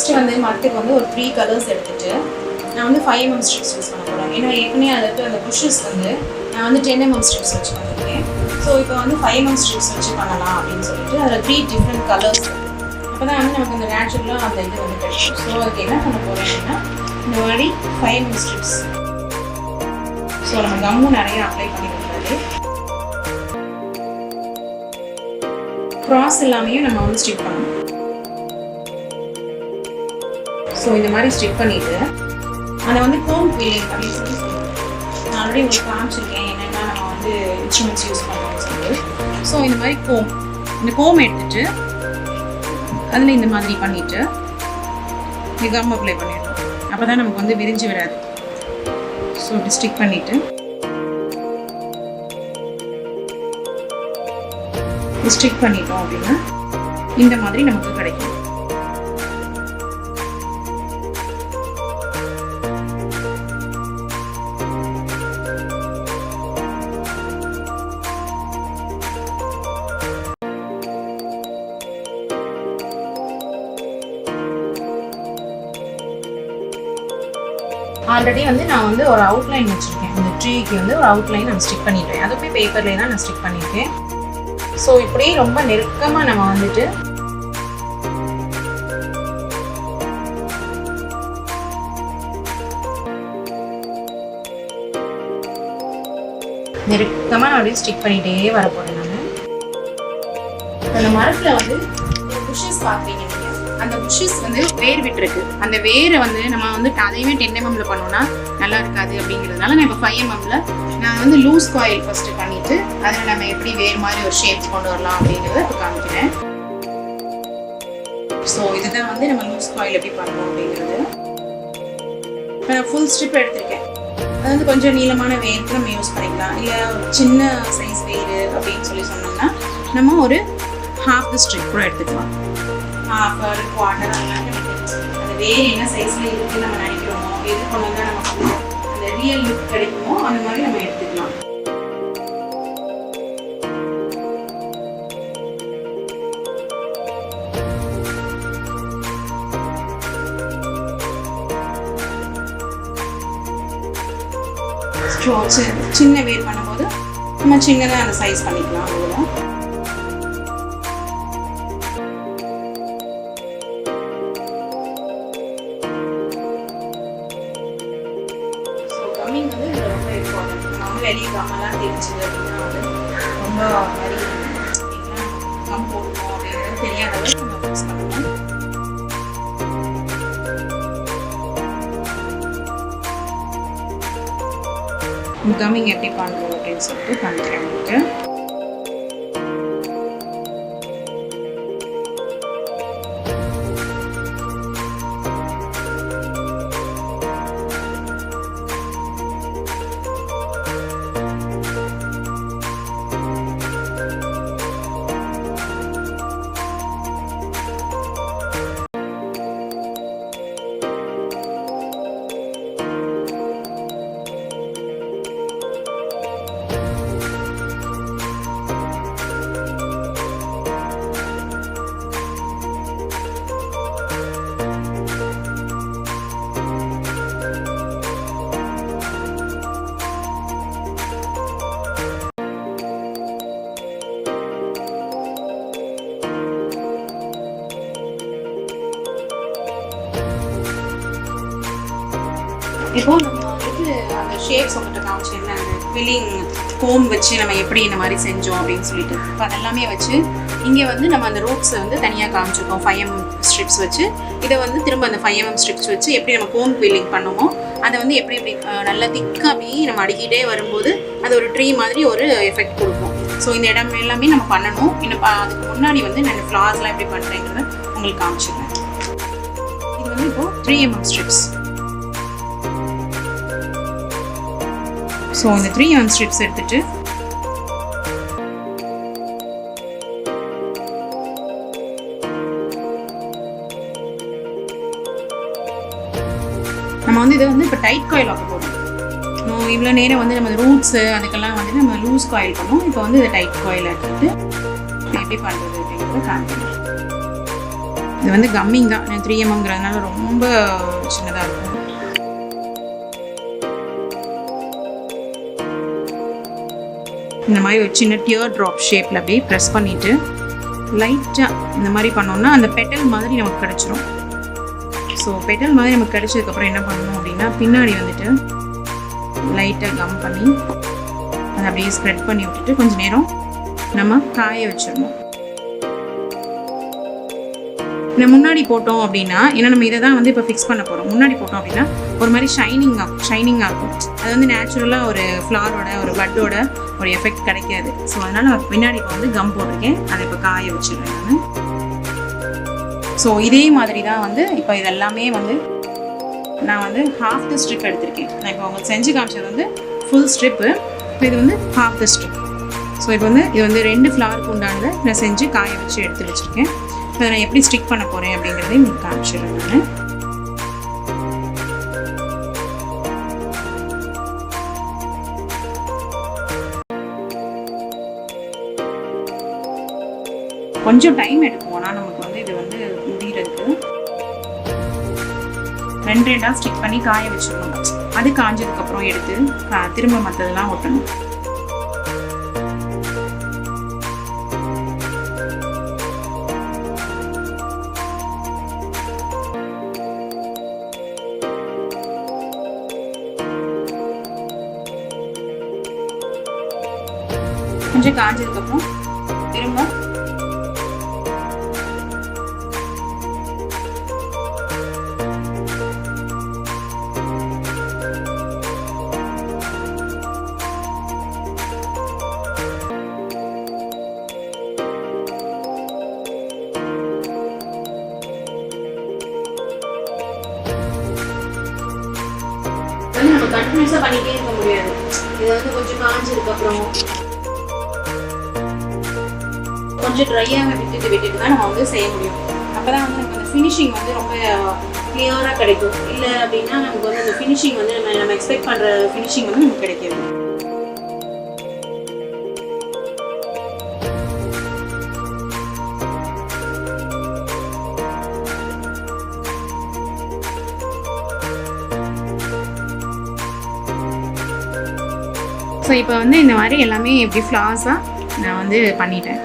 First வந்து மரத்துக்கு வந்து ஒரு 3 கலர்ஸ் எடுத்துகிட்டு நான் வந்து 5 mm ஸ்ட்ரிப்ஸ் யூஸ் பண்ண போகிறேன். ஏன்னா ஏற்கனவே அதுக்கு அந்த புஷ்ஷஸ் வந்து நான் வந்து 10 mm ஸ்ட்ரிப்ஸ் வச்சு பண்ணியிருக்கேன். ஸோ இப்போ வந்து 5 mm ஸ்ட்ரிப்ஸ் வச்சு பண்ணலாம் அப்படின்னு சொல்லிட்டு அதில் 3 டிஃப்ரெண்ட் கலர்ஸ் அப்போ தான் வந்து நமக்கு அந்த நேச்சுரலாக அந்த இது வந்து கிடைக்கும். ஸோ அதுக்கு என்ன பண்ண போகிறேன் அப்படின்னா இந்த மாதிரி 5 mm ஸ்ட்ரிப்ஸ். ஸோ நம்ம கம்மும் நிறைய அப்ளை பண்ணிக்கூடாது. க்ராஸ் எல்லாமே நம்ம வந்து ஸ்டிக் பண்ணணும். ஸோ இந்த மாதிரி ஸ்டிக் பண்ணிவிட்டு அதை வந்து கோம் குயிலிங் அப்படின்னு சொல்லி சொல்லுவேன். நான் ஆல்ரெடி உங்களுக்கு காமிச்சிருக்கேன் என்னென்னா நம்ம வந்து இன்ஸ்ட்ருமெண்ட்ஸ் யூஸ் பண்ணுறோம்னு சொல்லிட்டு. ஸோ இந்த மாதிரி இந்த கோம் எடுத்துகிட்டு அதில் இந்த மாதிரி பண்ணிவிட்டு இந்த கம் அப்ளை பண்ணிடணும். அப்போ தான் நமக்கு வந்து விரிஞ்சு விடாது. ஸோ இப்படி ஸ்டிக் பண்ணிவிட்டு ஸ்டிக் பண்ணிட்டோம் அப்படின்னா இந்த மாதிரி நமக்கு கிடைக்கும். ஆல்ரெடி வந்து நான் வந்து ஒரு அவுட்லைன் வச்சுருக்கேன். இந்த ட்ரீக்கு வந்து ஒரு அவுட்லைன் நான் ஸ்டிக் பண்ணிட்டேன். அதுவுமே பேப்பர்லேயே தான் நான் ஸ்டிக் பண்ணியிருக்கேன். ஸோ இப்படி ரொம்ப நெருக்கமாக நம்ம வந்துட்டு நெருக்கமாக நான் அப்படியே ஸ்டிக் பண்ணிகிட்டே வரப்போகிறேன். நான் அந்த மரத்தில் வந்து புஷ்ஷஸ் பார்க்குறீங்க. அந்த புஷ்ஷஸ் வந்து வேர் விட்டுருக்கு. அந்த வேரை வந்து நம்ம வந்து அதையுமே 10 mm பண்ணோம்னா நல்லா இருக்காது. அப்படிங்கிறதுனால நான் இப்போ 5 mm நான் வந்து லூஸ் காயில் ஃபஸ்ட்டு பண்ணிவிட்டு அதில் நம்ம எப்படி வேறு மாதிரி ஒரு ஷேப்ஸ் கொண்டு வரலாம் அப்படிங்கிறத இப்போ காமிக்கிறேன். ஸோ இதுதான் வந்து நம்ம லூஸ் காயில் எப்படி பண்ணணும் அப்படிங்கிறது. இப்போ நான் ஃபுல் ஸ்ட்ரிப் எடுத்திருக்கேன். அது வந்து கொஞ்சம் நீளமான வேருக்கு நம்ம யூஸ் பண்ணிக்கலாம். இல்லை ஒரு சின்ன சைஸ் வேர் அப்படின்னு சொல்லி சொன்னோம்னா நம்ம ஒரு ஹாஃப் த ஸ்ட்ரிப் கூட எடுத்துக்கலாம். ஹாஃப் ஒரு குவார்ட்டர் அந்த வேர் என்ன சைஸில் இருக்குது நம்ம நினைக்கிறோமோ எது கொண்டு வந்தால் நமக்கு அந்த ரியல் லுக் கிடைக்குமோ அந்த மாதிரி நம்ம எடுத்துக்கலாம். சின்ன வேர் பண்ணும்போது நம்ம சின்னதாக அந்த சைஸ் பண்ணிக்கலாம். அவ்வளோதான். கம்மிங் வந்து இதில் ரொம்ப இம்பார்ட்டன்ட். நம்ம வெளியே கம்மெல்லாம் தெரிஞ்சுது அப்படின்னா வந்து ரொம்ப மாதிரி கம் போடணும் அப்படிங்கிறது தெரியாத அளவுக்கு நம்ம ஃபிக்ஸ் பண்ணணும். கம்மிங் எப்படி பண்ணுறோம் அப்படின்னு சொல்லிட்டு காமிக்கிறேன் உங்களுக்கு. இப்போ நம்ம வந்துட்டு அந்த ஷேப்ஸ் உங்கள்கிட்ட காமிச்சேன்ல, அந்த ஃபில்லிங் கோம் வச்சு நம்ம எப்படி இந்த மாதிரி செஞ்சோம் அப்படின்னு சொல்லிட்டு இப்போ அதெல்லாமே வச்சு இங்கே வந்து நம்ம அந்த ரூட்ஸை வந்து தனியாக காமிச்சிருக்கோம் 5 mm ஸ்ட்ரிப்ஸ் வச்சு. இதை வந்து திரும்ப அந்த 5 mm ஸ்ட்ரிப்ஸ் வச்சு எப்படி நம்ம கோம் ஃபில்லிங் பண்ணோமோ அதை வந்து எப்படி நல்லா திக்காக அப்படியே நம்ம அடிக்கிட்டே வரும்போது அது ஒரு ட்ரீ மாதிரி ஒரு எஃபெக்ட் கொடுக்கும். ஸோ இந்த இடம் எல்லாமே நம்ம பண்ணணும். இன்னும் அதுக்கு முன்னாடி வந்து நான் ஃப்ளார்ஸ்லாம் எப்படி பண்ணுறேங்கிறத உங்களுக்கு காமிச்சிருக்கேன். இது வந்து இப்போது 3 mm ஸ்ட்ரிப்ஸ். ஸோ இந்த 3 mm ஸ்ட்ரிப்ஸ் எடுத்துகிட்டு நம்ம வந்து இதை வந்து இப்போ டைட் காயில் ஆக்க போகிறோம். இவ்வளோ நேரம் வந்து நம்ம ரூட்ஸு அதுக்கெல்லாம் வந்து நம்ம லூஸ் காயில் பண்ணோம். இப்போ வந்து இதை டைட் காயில் ஆக்கிட்டு எப்படி பண்ணுறது அப்படிங்கிறத காமிக்கிறேன். இது வந்து கம்மிங் தான், 3mmங்கிறதுனால ரொம்ப சின்னதாக இருக்கும். இந்த மாதிரி ஒரு சின்ன டியர் ட்ராப் ஷேப்பில் அப்படியே ப்ரெஸ் பண்ணிவிட்டு லைட்டாக இந்த மாதிரி பண்ணோம்னா அந்த பெட்டல் மாதிரி நமக்கு கிடச்சிரும். ஸோ பெட்டல் மாதிரி நமக்கு கிடச்சதுக்கப்புறம் என்ன பண்ணணும் அப்படின்னா, பின்னாடி வந்துட்டு லைட்டாக கம் பண்ணி அதை அப்படியே ஸ்ப்ரெட் பண்ணி விட்டுட்டு கொஞ்சம் நேரம் நம்ம காய வச்சிடணும். இந்த முன்னாடி போட்டோம் அப்படின்னா, ஏன்னா நம்ம இதை தான் வந்து இப்போ ஃபிக்ஸ் பண்ண போகிறோம். முன்னாடி போட்டோம் அப்படின்னா ஒரு மாதிரி ஷைனிங்காக இருக்கும். அது வந்து நேச்சுரலாக ஒரு ஃப்ளாரோட ஒரு பட்டோட ஒரு எஃபெக்ட் கிடைக்காது. ஸோ அதனால் பின்னாடி இப்போ வந்து கம் போட்டிருக்கேன், அதை இப்போ காய வச்சிடுறேன் நான். ஸோ இதே மாதிரி தான் வந்து இப்போ இதெல்லாமே வந்து நான் வந்து ஹாஃப் த ஸ்ட்ரிப் எடுத்திருக்கேன். நான் இப்போ உங்களுக்கு செஞ்சு காமிச்சது வந்து ஃபுல் ஸ்ட்ரிப்பு, இது வந்து ஹாஃப் த ஸ்ட்ரிப். ஸோ இப்போ வந்து இது வந்து 2 ஃப்ளாருக்கு உண்டானதை நான் செஞ்சு காய வச்சு எடுத்து வச்சுருக்கேன். இப்போ நான் எப்படி ஸ்டிக் பண்ண போகிறேன் அப்படிங்கிறதையும் உங்களுக்கு காமிச்சிடுறேன் நான். கொஞ்சம் டைம் எடுக்கும், ஆனால் நமக்கு வந்து இது வந்து முடிகிறதுக்கு 2 ஸ்டிக் பண்ணி காய வச்சிடணும். அது காஞ்சதுக்கப்புறம் எடுத்து திரும்ப மற்றதெல்லாம் ஒட்டணும். கொஞ்சம் காஞ்சதுக்கப்புறம் திரும்ப நம்ம கண்டினியூஸாக பண்ணிகிட்டே இருக்க முடியாது. இது வந்து கொஞ்சம் காஞ்சதுக்கப்புறம் கொஞ்சம் ட்ரையாக விட்டுட்டு தான் நம்ம வந்து செய்ய முடியும். அப்போ தான் வந்து நமக்கு அந்த ஃபினிஷிங் வந்து ரொம்ப கிளியராக கிடைக்கும். இல்லை அப்படின்னா நமக்கு வந்து அந்த ஃபினிஷிங் வந்து நம்ம எக்ஸ்பெக்ட் பண்ணுற ஃபினிஷிங் வந்து நமக்கு கிடைக்காது. ஸோ இப்போ வந்து இந்த மாதிரி எல்லாமே எப்படி ஃப்ளாஸாக நான் வந்து பண்ணிட்டேன்.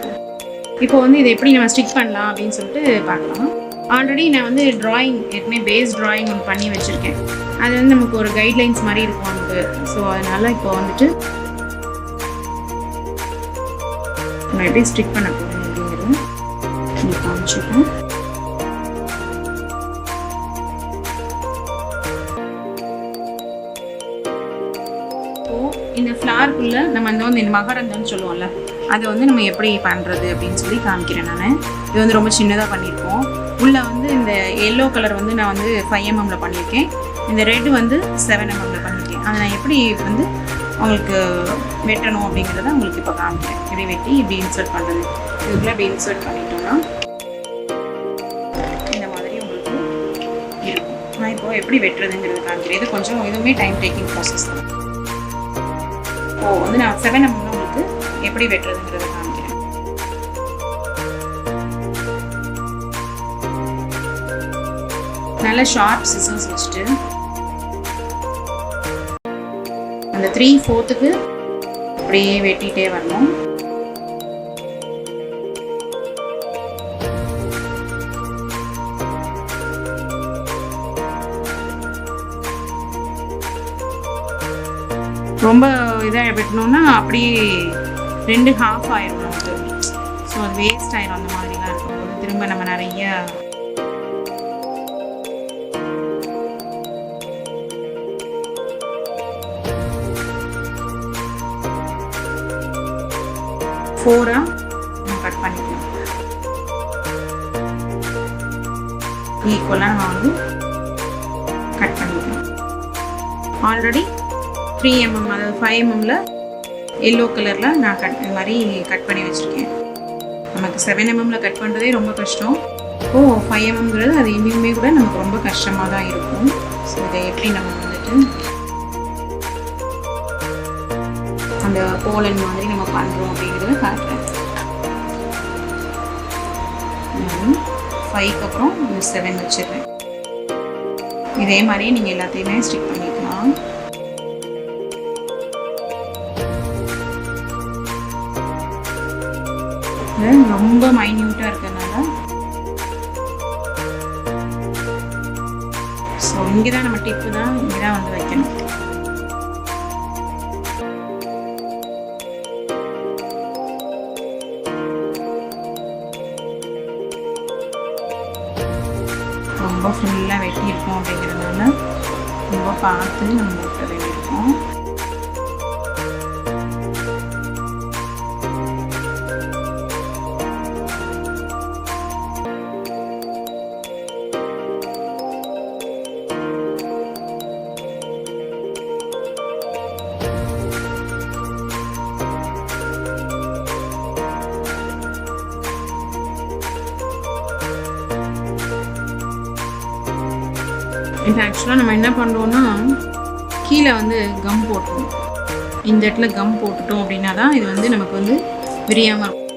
இப்போ வந்து இதை எப்படி நம்ம ஸ்டிக் பண்ணலாம் அப்படின்னு சொல்லிட்டு பார்க்கலாம். ஆல்ரெடி நான் வந்து ஏற்கனவே பேஸ் ட்ராயிங் ஒன்று பண்ணி வச்சுருக்கேன். அது வந்து நமக்கு ஒரு கைட்லைன்ஸ் மாதிரி இருக்கும் நமக்கு. ஸோ அதனால் இப்போ வந்துட்டு நான் எப்படி ஸ்டிக் பண்ண போகிறேன் அப்படிங்கிறது உங்களுக்கு காமிச்சிருக்கேன். இந்த ஃப்ளாருக்குள்ளே நம்ம இந்த மகரந்தம்னு சொல்லுவோம்ல, அதை வந்து நம்ம எப்படி பண்ணுறது அப்படின்னு சொல்லி காமிக்கிறேன் நான். இது வந்து ரொம்ப சின்னதாக பண்ணியிருக்கோம். உள்ளே வந்து இந்த எல்லோ கலர் வந்து நான் வந்து 5mm பண்ணியிருக்கேன். இந்த ரெட் வந்து 7mm பண்ணியிருக்கேன். அதை நான் எப்படி வந்து உங்களுக்கு வெட்டணும் அப்படிங்கிறத உங்களுக்கு இப்போ காமிக்கிறேன். இப்படி வெட்டி இப்படி இன்சர்ட் பண்ணுறது. இதுக்குள்ளே இப்படி இன்சர்ட் பண்ணிட்டோம்னா இந்த மாதிரி உங்களுக்கு இருக்கும். நான் இப்போது எப்படி வெட்டுறதுங்கிறது காமிக்கிறேன். இது கொஞ்சம் இதுவுமே டைம் டேக்கிங் ப்ராசஸ் தான். வந்து நான் 7mm உங்களுக்கு எப்படி வெட்டுறதுங்கிறத காமிக்கிறேன். நல்ல ஷார்ப் சிசர்ஸ் வச்சுட்டு அந்த 3/4 அப்படியே வெட்டிகிட்டே வரணும். ரொம்ப இதாக வெட்டணும்னா அப்படியே 2 half ஆயிரும் நமக்கு. ஸோ அது வேஸ்ட் ஆயிரும். அந்த மாதிரிலாம் இருக்கும்போது திரும்ப நம்ம நிறைய நம்ம கட் பண்ணிக்கலாம். ஈக்குவலாக நம்ம வந்து கட் பண்ணிக்கலாம். ஆல்ரெடி 3mm அதாவது 5mmல எல்லோ கலரில் நான் இது மாதிரி கட் பண்ணி வச்சுருக்கேன். நமக்கு 7mmல கட் பண்ணுறதே ரொம்ப கஷ்டம். 5mmங்கிறது அது இன்னுமே கூட நமக்கு ரொம்ப கஷ்டமாக தான் இருக்கும். ஸோ இதை எப்படி நம்ம வந்துட்டு அந்த போலன் மாதிரி நம்ம பண்ணுறோம் அப்படிங்கிறத காட்டுறேன். 5க்கு அப்புறம் இந்த 7 வச்சிடுறேன். இதே மாதிரி நீங்கள் எல்லாத்தையுமே ஸ்டிக் பண்ணிக்கலாம். ரொம்ப மைன்யூட்டாக இருக்கிறதுனால ஸோ இங்கே தான் நம்ம டிப்பு தான் இங்கே தான் வந்து வைக்கணும். ரொம்ப ஃபுல்லாக வெட்டியிருக்கோம் அப்படிங்கிறதுனால ரொம்ப பார்த்து நம்ம ஓட்ட வேண்டியிருக்கோம். இது ஆக்சுவலாக நம்ம என்ன பண்ணுறோன்னா கீழே வந்து கம் போட்டுருவோம். இந்த இடத்துல கம் போட்டுட்டோம் அப்படின்னா தான் இது வந்து நமக்கு வந்து விரியாமல் இருக்கும்.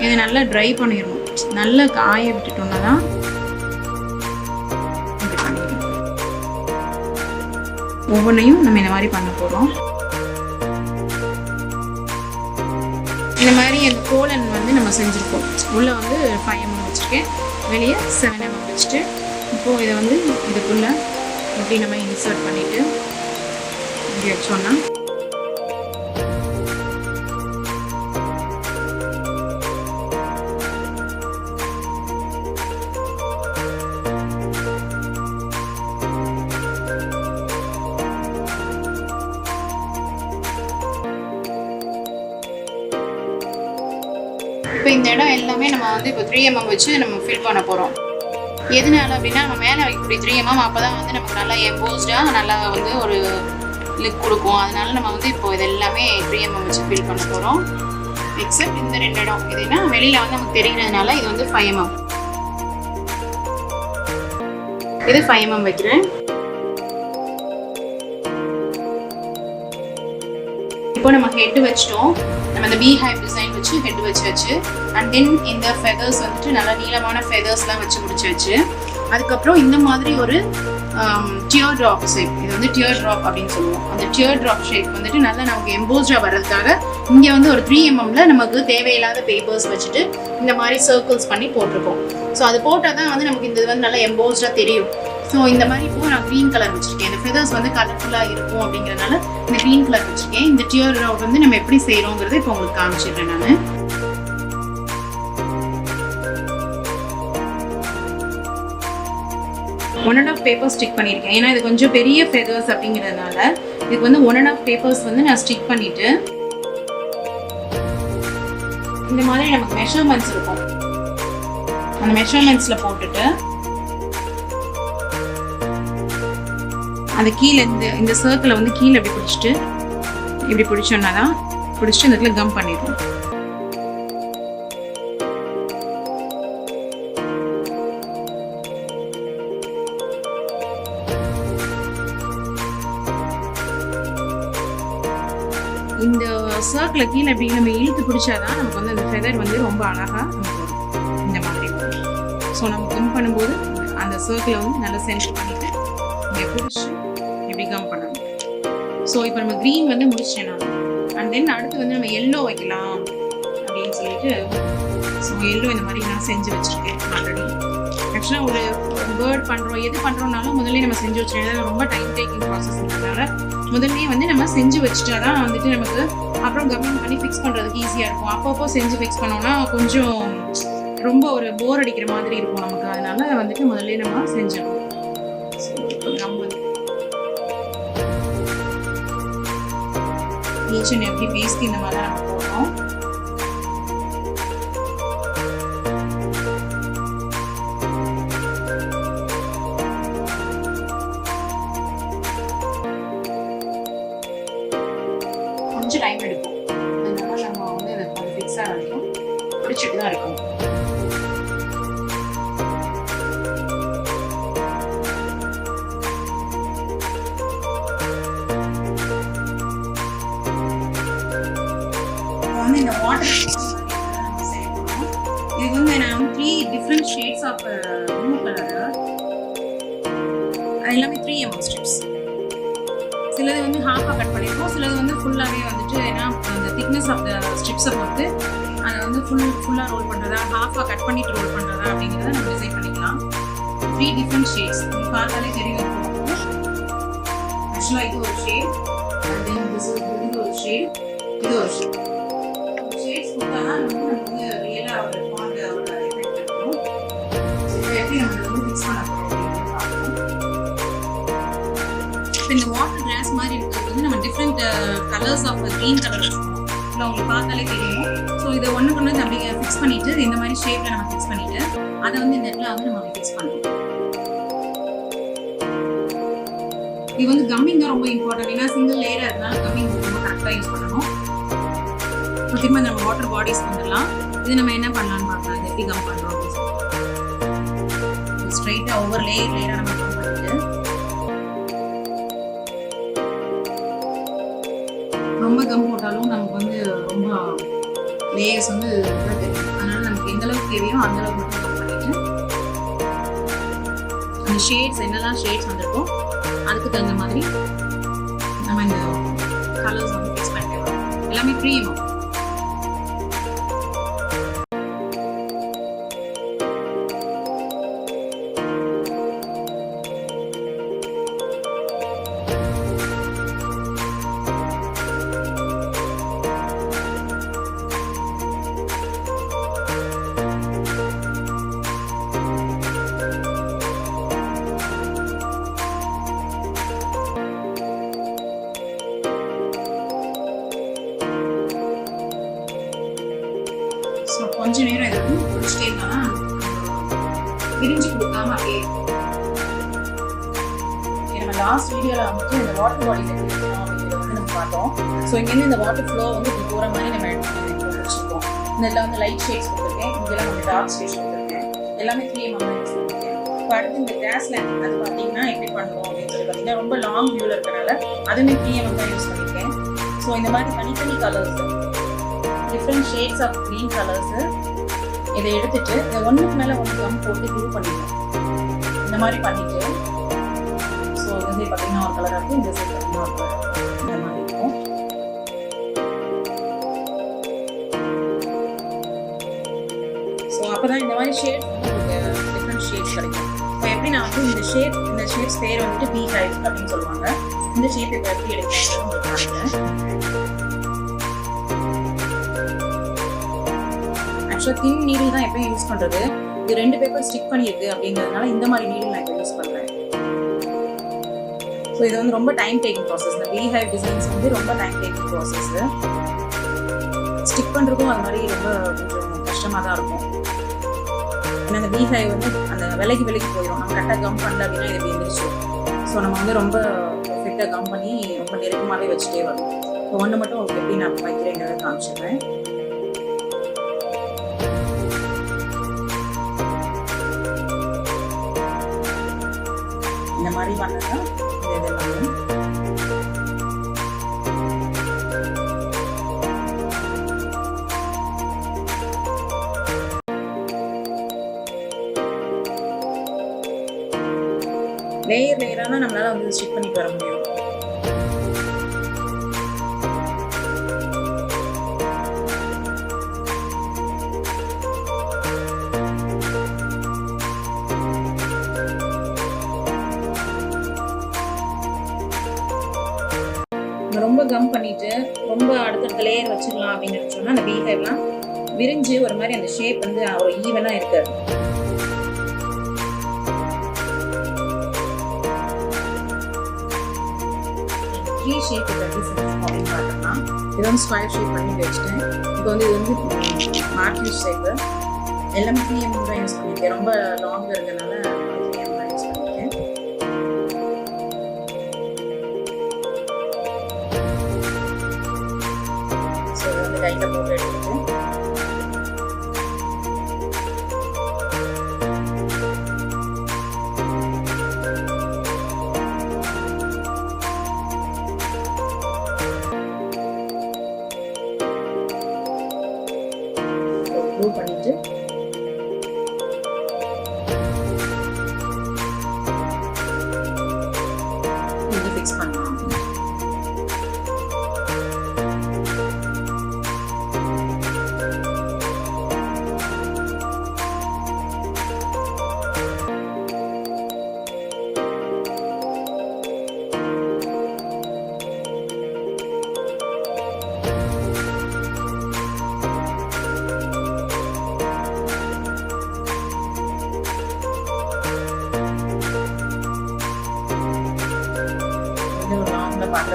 இதை நல்லா ட்ரை பண்ணிடணும். நல்லா காய விட்டுட்டோம்னா தான் இப்படி பண்ணிடணும். ஒவ்வொன்றையும் நம்ம இந்த மாதிரி பண்ண போகிறோம். இந்த மாதிரி அந்த கோலன் வந்து நம்ம செஞ்சுருக்கோம். உள்ளே வந்து 5 mm வச்சுருக்கேன், வெளியே 7 mm வச்சுட்டு இப்போது இதை வந்து இதுக்குள்ளே எப்படி நம்ம இன்சர்ட் பண்ணிவிட்டு இப்படி வச்சோன்னா இப்போ இந்த இடம் எல்லாமே நம்ம வந்து இப்போ 3 mm வச்சு நம்ம ஃபில் பண்ண போகிறோம். எதனால அப்படின்னா நம்ம மேலே வைக்கக்கூடிய 3 mm அப்போ தான் வந்து நமக்கு நல்லா எம்போஸ்டாக நல்லா வந்து ஒரு லுக் கொடுக்கும். அதனால நம்ம வந்து இப்போ இது எல்லாமே 3 mm வச்சு ஃபில் பண்ண போகிறோம். எக்ஸப்ட் இந்த 2 இடம் இதுனா வெளியில் வந்து நமக்கு தெரிகிறதுனால இது வந்து 5 mm. இது 5 mm வைக்கிறேன். இப்போ நம்ம ஹெட் வச்சிட்டோம். நம்ம இந்த பீ ஹைவ் டிசைன் வச்சு ஹெட் வச்சாச்சு. அண்ட் தென் இந்த ஃபெதர்ஸ் வந்துட்டு நல்லா நீளமான ஃபெதர்ஸ்லாம் வச்சு முடிச்சாச்சு. அதுக்கப்புறம் இந்த மாதிரி ஒரு டியர் ட்ராப் ஷேப், இது வந்து டியர் ட்ராப் அப்படின்னு சொல்லுவோம். அந்த டியர் ட்ராப் ஷேப் வந்துட்டு நல்லா நமக்கு எம்போஸ்டாக வர்றதுக்காக இங்கே வந்து ஒரு 3 mmல நமக்கு தேவையில்லாத பேப்பர்ஸ் வச்சுட்டு இந்த மாதிரி சர்க்கிள்ஸ் பண்ணி போட்டிருக்கோம். ஸோ அது போட்டால் தான் வந்து நமக்கு இந்த இது வந்து நல்லா எம்போஸ்டாக தெரியும். ஸோ இந்த மாதிரி இப்போ நான் க்ரீன் கலர் வச்சுருக்கேன். இந்த ஃபெதர்ஸ் வந்து கலர்ஃபுல்லாக இருக்கும் அப்படிங்கிறதுனால இந்த க்ரீன் கலர் வச்சுருக்கேன். இந்த டியர் ட்ராப் வந்து நம்ம எப்படி செய்கிறோங்கிறது இப்போ உங்களுக்கு காமிச்சிடுறேன். நான் 1.5 பேப்பர் ஸ்டிக் பண்ணியிருக்கேன். ஏன்னா இது கொஞ்சம் பெரிய ஃபெதர்ஸ் அப்படிங்கிறதுனால இதுக்கு வந்து 1.5 பேப்பர்ஸ் வந்து நான் ஸ்டிக் பண்ணிவிட்டு இந்த மாதிரி நமக்கு மெஷர்மெண்ட்ஸ் இருக்கும். அந்த மெஷர்மெண்ட்ஸில் போட்டுட்டு அந்த கீழே இந்த சர்க்கிளை வந்து கீழே இப்படி பிடிச்சிட்டு இப்படி பிடிச்சோன்னா தான் பிடிச்சிட்டு இந்த இடத்துல கம் பண்ணிடுவோம். இந்த சர்க்கிளை கீழே இப்படி நம்ம இழுத்து பிடிச்சாதான் நமக்கு வந்து அந்த ஃபெதர் வந்து ரொம்ப அழகாக நமக்கு வரும். இந்த மாதிரி வரும். ஸோ நம்ம கம் பண்ணும்போது அந்த சர்க்கிளை வந்து நல்லா சென்டர் பண்ணிட்டு இங்கே பிடிச்சி இப்படி கம் பண்ணணும். ஸோ இப்போ நம்ம க்ரீன் வந்து முடிச்சிட்டேன் நான். அண்ட் தென் அடுத்து வந்து நம்ம எல்லோ வைக்கலாம் அப்படின்னு சொல்லிட்டு ஸோ எல்லோ இந்த மாதிரி நான் செஞ்சு வச்சுருக்கேன் ஆல்ரெடி. ஆக்சுவலாக ஒரு பேர்ட் பண்ணுறோம் எது பண்ணுறோம்னாலும் முதல்ல நம்ம செஞ்சு வச்சுருக்கேன். ரொம்ப டைம் டேக்கிங் ப்ராசஸ்ன்றதுனால முதல்ல வந்து நம்ம செஞ்சு வச்சுட்டா தான் வந்துட்டு நமக்கு அப்புறம் கம்மிங் பண்ணி ஃபிக்ஸ் பண்ணுறதுக்கு ஈஸியாக இருக்கும். அப்பப்போ செஞ்சு ஃபிக்ஸ் பண்ணோம்னா கொஞ்சம் ரொம்ப ஒரு போர் அடிக்கிற மாதிரி இருக்கும் நமக்கு. அதனால வந்துட்டு முதல்ல நம்ம செஞ்சிடணும். ஸோ இப்போ நம்ம ஈச் அண்ட் எவ்ரி பீஸ்க்கு இந்த மாதிரி தான் நம்ம போடுறோம். கொஞ்சம் டைம் எடுக்கும். அதனால நம்ம வந்து அதை ஃபிக்ஸ் ஆக வரைக்கும் பிடிச்சிட்டு தான் இருக்கும். இந்த வாட்டர் நம்ம செய்ய போகிறோம். இது வந்து நான் 3 different shades of blue colour. எல்லாமே 3mm ஸ்ட்ரிப்ஸ். சிலது வந்து ஹாஃபாக கட் பண்ணியிருக்கோம், சிலது வந்து ஃபுல்லாகவே வந்துட்டு ஏன்னா அந்த திக்னஸ் ஆஃப் த ஸ்ட்ரிப்ஸை பொறுத்து அதை வந்து ஃபுல்லாக ரோல் பண்ணுறதா ஹாஃபாக கட் பண்ணிட்டு ரோல் பண்ணுறதா அப்படிங்கிறத நம்ம டிசைட் பண்ணிக்கலாம். 3 டிஃப்ரெண்ட் ஷேட்ஸ் பார்த்தாலே தெரியும். ஆக்சுவலாக இது ஒரு ஷேட், அண்ட் தென் இது ஒரு ஷேட், இது ஒரு ஷேட். ஷேட்ஸ் கொடுத்தா தான் நமக்கு ரியலாக ஒரு பாண்டோட எஃபெக்ட் இருக்கும். இதை எப்படி நம்ம வந்து ஃபிக்ஸ் பண்ண போகிறோம் அப்படின்னு பார்க்கணும். இப்போ இந்த வாட்டர் கிராஸ் மாதிரி இருக்கிறது வந்து நம்ம different colours of green colour வச்சுருக்கோம். இல்லை உங்களுக்கு பார்த்தாலே தெரியும். ஸோ இதை ஒன்று கொண்டு வந்து அப்படி ஃபிக்ஸ் பண்ணிவிட்டு இந்த மாதிரி ஷேப்பில் நம்ம ஃபிக்ஸ் பண்ணிவிட்டு அதை வந்து இந்த இடத்துல வந்து நம்ம ஃபிக்ஸ் பண்ணணும். இது வந்து கம்மிங் தான் ரொம்ப இம்பார்ட்டன்ட். ஏன்னா சிங்கிள் லேயராக இருந்தாலும் கம்மிங் ரொம்ப கரெக்டாக யூஸ் பண்ணணும். திரும்ப நம்ம வாட்டர் பாடிஸ் வந்துடலாம். இது நம்ம என்ன பண்ணலான்னு பார்க்கலாம். இது எப்படி கம் பண்ணுறோம் அப்படின்னு சொல்லி ஸ்ட்ரைட்டாக ஒவ்வொரு லேயராக நம்ம கம் பண்ணிட்டு ரொம்ப கம் போட்டாலும் நமக்கு வந்து ரொம்ப லேயர்ஸ் வந்து தெரியும். அதனால நமக்கு எந்த அளவுக்கு தேவையோ அந்த அளவுக்கு மட்டும் கம் பண்ணிட்டு அந்த ஷேட்ஸ் என்னெல்லாம் ஷேட்ஸ் வந்திருக்கோ அதுக்கு தகுந்த மாதிரி நம்ம இந்த கலர்ஸ் வந்து ஃபிக்ஸ் பண்ணிடுறோம். எல்லாமே 3mm. கொஞ்ச நேரம் இதை வந்து பிடிச்சிட்டே இருந்தாலும் விரிஞ்சு கொடுக்காம அப்படியே. நம்ம லாஸ்ட் வீடியோவில் வந்துட்டு இந்த வாட்டர் பாடியில் எப்படி வைக்கணும் அப்படிங்கிறத வந்து நம்ம பார்த்தோம். ஸோ இங்கேருந்து இந்த வாட்டர் ஃப்ளோ வந்து இப்படி போகிற மாதிரி நம்ம வச்சுருக்கோம். இந்த இதில் வந்து லைட் ஷேட்ஸ் கொடுத்துருக்கேன், இங்கெல்லாம் கொஞ்சம் டார்க் ஷேட்ஸ் கொடுத்துருக்கேன். எல்லாமே 3mm யூஸ் பண்ணிருக்கேன். இப்போ அடுத்து இந்த கிராஸ் லேண்ட் அது பார்த்தீங்கன்னா எப்படி பண்ணுறோம் அப்படின்னு சொல்லி பார்த்தீங்கன்னா ரொம்ப லாங் வியூவில் இருக்கிறனால அதுவுமே 3mm தான் யூஸ் பண்ணியிருக்கேன். ஸோ இந்த மாதிரி தனித்தனி colours different shades of green colours இதை எடுத்துட்டு இதை ஒன்றுக்கு மேலே ஒன்று கம் போட்டு க்ளூ பண்ணிடுவோம். இந்த மாதிரி பண்ணிட்டு ஸோ இந்த சைடு பார்த்தீங்கன்னா ஒரு கலராக இருக்கும், இந்த சைடு பார்த்தீங்கன்னா ஒரு கலர் இந்த மாதிரி இருக்கும். ஸோ அப்போ தான் இந்த மாதிரி ஷேட்ஸ் வந்து உங்களுக்கு டிஃப்ரெண்ட் ஷேட்ஸ் கிடைக்கும். இப்போ எப்படி நான் வந்து இந்த ஷேப்ஸ் பேர் வந்துட்டு பீ ஹைவ் அப்படின்னு சொல்லுவாங்க. இந்த ஷேப் இப்போ எப்படி எடுக்கிறேன் உங்களுக்கு காட்டுறேன். ஆக்சுவலாக தின் நீடில் தான் எப்பயும் யூஸ் பண்ணுறது. இது 2 பேப்பர் ஸ்டிக் பண்ணியிருக்கு அப்படிங்கிறதுனால இந்த மாதிரி நீடில் நான் இப்போ யூஸ் பண்ணுறேன். ஸோ இது வந்து ரொம்ப டைம் டேக்கிங் ப்ராசஸ். இந்த பீ ஹைவ் டிசைன்ஸ் வந்து ரொம்ப டைம் டேக்கிங் ப்ராசஸ். ஸ்டிக் பண்ணுறதும் அது மாதிரி ரொம்ப கொஞ்சம் கஷ்டமாக தான் இருக்கும். ஏன்னா அந்த பீ ஹைவ் வந்து அந்த விலைக்கு போயிடும். நம்ம கரெக்டாக கம் பண்ணல அப்படின்னா இது எழுந்திரிச்சிடும். ஸோ நம்ம வந்து ரொம்ப ஃபிட்டாக கம் பண்ணி ரொம்ப நெருக்கமாகவே வச்சுட்டே வரும். இப்போ ஒன்று மட்டும் உங்களுக்கு எப்படி நான் வைக்கிறேங்கிறத காமிச்சிடுறேன். இந்த மாதிரி பண்ணா இதெல்லாம் லேயராக நம்மளால வந்து ஸ்டிக் பண்ணிட்டு வர முடியும். ரொம்ப கம் பண்ணிட்டு ரொம்ப அடுத்தடுத்த லேயர் வச்சுக்கலாம் அப்படின்னு சொன்னா அந்த பீஹைவ்லாம் விரிஞ்சு ஒரு மாதிரி அந்த ஷேப் வந்து ஒரு ஈவனா இருக்காது. ஷேப் அப்படின்னு பார்த்தோம்னா இது வந்து ஸ்கொயர் ஷேப் பண்ணி வச்சுட்டேன். இப்போ வந்து இது வந்து மார்க்கெட் ஷேப்பு எல்லாமே 3M தான் யூஸ் பண்ணியிருக்கேன். ரொம்ப லாங்காக இருக்கிறதுனால 3M தான் யூஸ் பண்ணியிருக்கேன். ஸோ இது வந்து கையில் போட்டு எடுத்துட்டு பண்ணிட்டு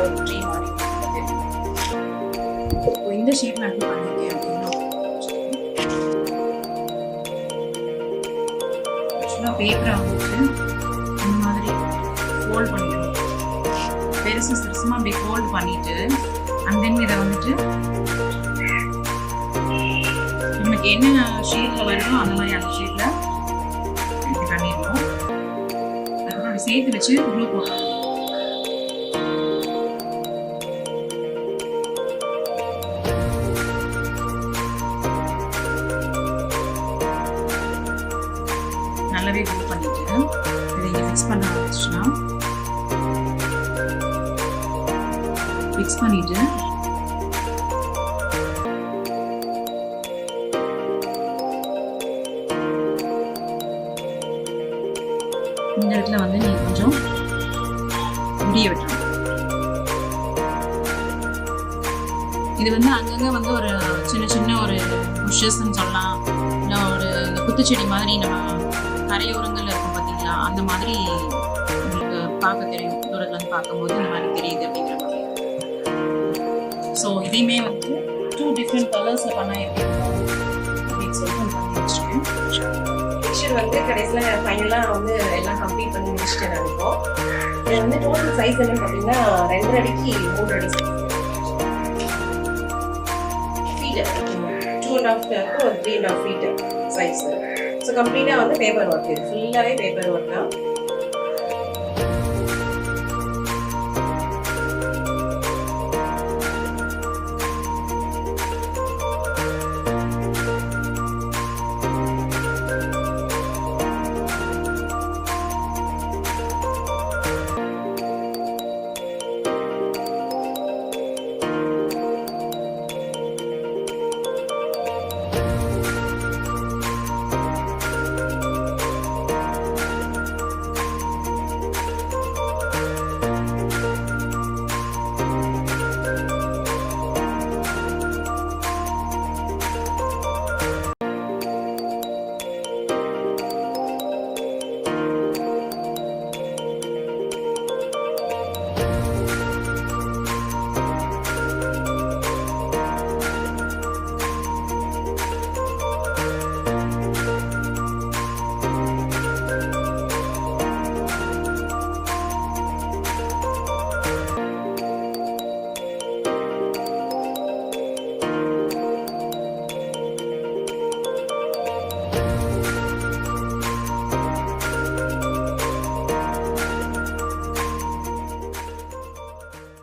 ஒரு ட்ரீ மாதிரி இப்போ இந்த ஷேப் நான் எப்படி பண்ணியிருக்கேன் அப்படின்னா ஆக்சுவலாக பேப்பரை வந்துட்டு இந்த மாதிரி ஃபோல்ட் பண்ணிக்கணும். பெருசு சிறுசுமா அப்படி ஃபோல்ட் பண்ணிட்டு அண்ட் தென் இதை வந்துட்டு நமக்கு என்ன ஷேப்பில் வருதோ அந்த மாதிரி அந்த ஷேப்பில் இப்படி பண்ணிடணும். அதுக்கப்புறம் அப்படி சேர்த்து வச்சு க்ளூ போடணும். நல்லாவே க்ளூ பண்ணிட்டு இதை இங்கே ஃபிக்ஸ் பண்ண ஆரம்பிச்சுன்னா ஃபிக்ஸ் பண்ணிட்டு இந்த இடத்துல வந்து நீ கொஞ்சம் முடிய விட்டுறணும். இது வந்து அங்கங்கே வந்து ஒரு சின்ன சின்ன ஒரு புஷ்ஷஸ்ன்னு சொல்லலாம், இல்லை ஒரு இந்த குத்துச்செடி மாதிரி நம்ம கரையோரங்கள் இருக்கும் பார்த்தீங்களா, அந்த மாதிரி உங்களுக்கு பார்க்க தெரியும். தூரத்தில் வந்து பார்க்கும்போது இந்த மாதிரி தெரியுது அப்படிங்கிற மாதிரி. ஸோ இதையுமே வந்து 2 டிஃப்ரெண்ட் கலர்ஸில் பண்ணால் எப்படி இருக்கும் அப்படின்னு சொல்லிட்டு பண்ணி வச்சுருக்கேன். பிக்சர் வந்து கடைசியில் ஃபைனலாக வந்து எல்லாம் கம்ப்ளீட் பண்ணி முடிச்சுட்டேன் நினைப்போம். இது வந்து டோட்டல் சைஸ் என்னன்னு பார்த்தீங்கன்னா 2 அடிக்கு 3 அடி size. Feet 2.5 to 3.5 feet size. So கம்ப்ளீட்டாக வந்து பேப்பர் ஒர்க், இது ஃபுல்லாகவே பேப்பர் ஒர்க் தான்.